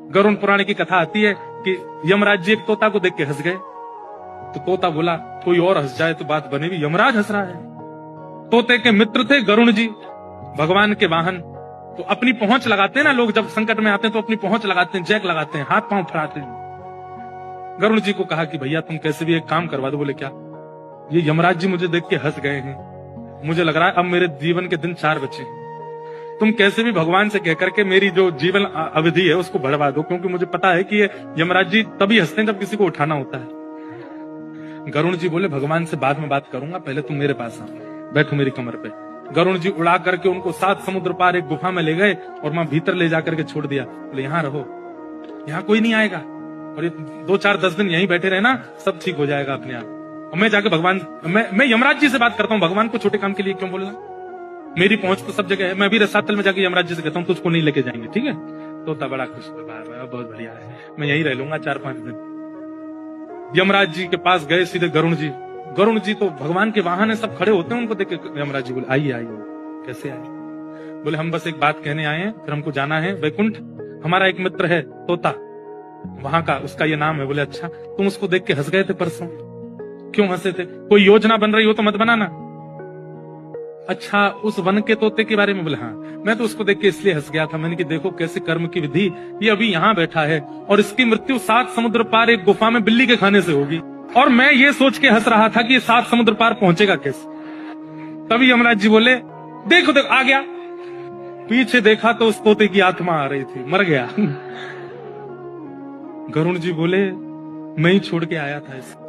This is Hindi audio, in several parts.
गरुड़ पुराण की कथा आती है कि यमराज जी एक तोता को देख के हंस गए। तो तोता बोला कोई और हंस जाए तो बात बनेगी, यमराज हंस रहा है। तोते के मित्र थे गरुड़ जी, भगवान के वाहन। तो अपनी पहुंच लगाते हैं ना लोग, जब संकट में आते हैं तो अपनी पहुंच लगाते हैं, जैक लगाते हैं, हाथ पांव फैलाते हैं। गरुड़ जी को कहा कि भैया तुम कैसे भी एक काम करवा दो। बोले क्या? ये यमराज जी मुझे देख के हंस गए हैं, मुझे लग रहा है अब मेरे जीवन के दिन 4 बचे हैं। तुम कैसे भी भगवान से कहकर के मेरी जो जीवन अवधि है उसको बढ़वा दो, क्योंकि मुझे पता है कि ये यमराज जी तभी हंसते हैं जब किसी को उठाना होता है। गरुड़ जी बोले भगवान से बाद में बात करूंगा, पहले तुम मेरे पास आओ, बैठो मेरी कमर पे। गरुड़ जी उड़ा करके उनको 7 समुद्र पार एक गुफा में ले गए और वहां भीतर ले जाकर के छोड़ दिया। बोले यहाँ रहो, यहाँ कोई नहीं आएगा, और ये 2-4-10 दिन यहीं बैठे रहना, सब ठीक हो जाएगा अपने आप। और मैं जाके भगवान, मैं यमराज जी से बात करता हूँ, भगवान को छोटे काम के लिए क्यों बोलना, मेरी पहुंच तो सब जगह है। मैं भी रसातल में जाके यमराज जी से कहता हूँ तुझको नहीं लेके जाएंगे, ठीक है? तोता बड़ा खुश हुआ, बहुत बढ़िया है, मैं यहीं रह लूंगा 4-5 दिन। यमराज जी के पास गए सीधे गरुड़ जी। गरुड़ जी तो भगवान के वाहन है, सब खड़े होते हैं, उनको देख के यमराज जी बोले आइए आइए। कैसे आए? बोले हम बस एक बात कहने आए हैं, फिर हमको जाना है वैकुंठ। हमारा एक मित्र है तोता, वहां का, उसका ये नाम है। बोले अच्छा, तुम उसको देख के हंस गए थे परसों, क्यों हंसे थे? कोई योजना बन रही हो तो मत बनाना। अच्छा, उस वन के तोते के बारे में? बोले हाँ, मैं तो उसको देख के इसलिए हंस गया था, मैंने कि देखो कैसे कर्म की विधि, ये अभी यहाँ बैठा है और इसकी मृत्यु 7 समुद्र पार एक गुफा में बिल्ली के खाने से होगी, और मैं ये सोच के हंस रहा था कि ये 7 समुद्र पार पहुंचेगा कैसे। तभी यमराज जी बोले देखो देखो आ गया। पीछे देखा तो उस तोते की आत्मा आ रही थी, मर गया। गरुड़ जी बोले मैं ही छोड़ के आया था इसे।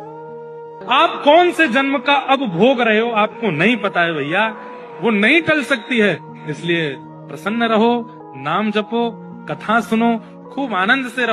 आप कौन से जन्म का अब भोग रहे हो आपको नहीं पता है भैया, वो नहीं टल सकती है। इसलिए प्रसन्न रहो, नाम जपो, कथा सुनो, खूब आनंद से रहो।